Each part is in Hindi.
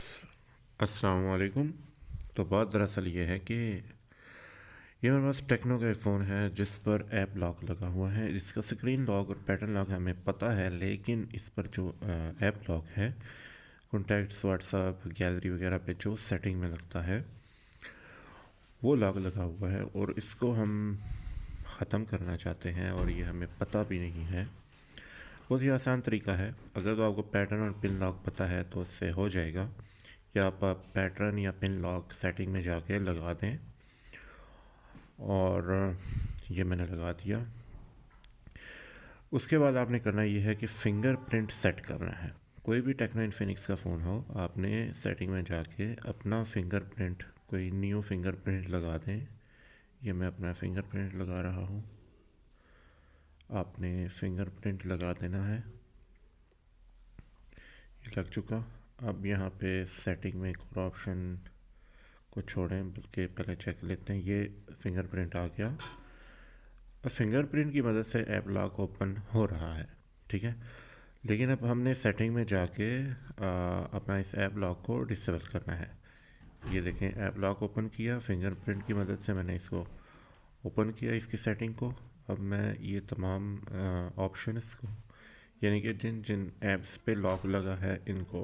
अस्सलाम वालेकुम। तो बात दरअसल ये है कि ये मेरे पास टेक्नो का फ़ोन है जिस पर ऐप लॉक लगा हुआ है। इसका स्क्रीन लॉक और पैटर्न लॉक हमें पता है, लेकिन इस पर जो ऐप लॉक है, कॉन्टैक्ट्स, व्हाट्सअप, गैलरी वगैरह पे जो सेटिंग में लगता है वो लॉक लगा हुआ है और इसको हम ख़त्म करना चाहते हैं और ये हमें पता भी नहीं है। बहुत ही आसान तरीका है। अगर तो आपको पैटर्न और पिन लॉक पता है तो उससे हो जाएगा, या आप पैटर्न या पिन लॉक सेटिंग में जाके लगा दें। और ये मैंने लगा दिया। उसके बाद आपने करना ये है कि फिंगरप्रिंट सेट करना है। कोई भी टेक्नो इन्फिनिक्स का फ़ोन हो, आपने सेटिंग में जाके अपना फिंगरप्रिंट, कोई न्यू फिंगरप्रिंट लगा दें। ये मैं अपना फिंगरप्रिंट लगा रहा हूँ। आपने फिंगरप्रिंट लगा देना है। ये लग चुका। अब यहाँ पे सेटिंग में एक और ऑप्शन को छोड़ें, बल्कि पहले चेक लेते हैं। ये फिंगरप्रिंट आ गया। अब फिंगरप्रिंट की मदद से ऐप लॉक ओपन हो रहा है, ठीक है। लेकिन अब हमने सेटिंग में जाके अपना इस ऐप लॉक को डिसेबल करना है। ये देखें, ऐप लॉक ओपन किया, फिंगरप्रिंट की मदद से मैंने इसको ओपन किया, इसकी सेटिंग को। अब मैं ये तमाम ऑप्शंस को, यानी कि जिन जिन ऐप्स पे लॉक लगा है, इनको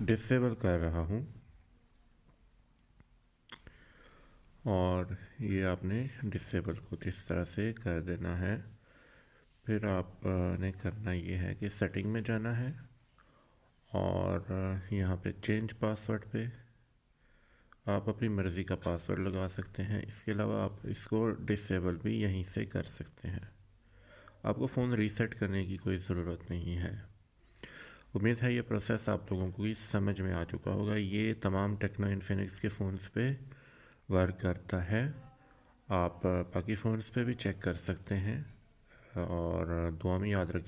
डिसेबल कर रहा हूँ। और ये आपने डिसेबल कुछ इस तरह से कर देना है। फिर आपने करना ये है कि सेटिंग में जाना है और यहाँ पे चेंज पासवर्ड पे आप अपनी मर्ज़ी का पासवर्ड लगा सकते हैं। इसके अलावा आप इसको डिसेबल भी यहीं से कर सकते हैं। आपको फ़ोन रीसेट करने की कोई ज़रूरत नहीं है। उम्मीद है ये प्रोसेस आप लोगों को समझ में आ चुका होगा। ये तमाम टेक्नो इन्फिनिक्स के फ़ोन्स पे वर्क करता है। आप बाकी फ़ोन्स पे भी चेक कर सकते हैं। और दुआ में याद रखिए।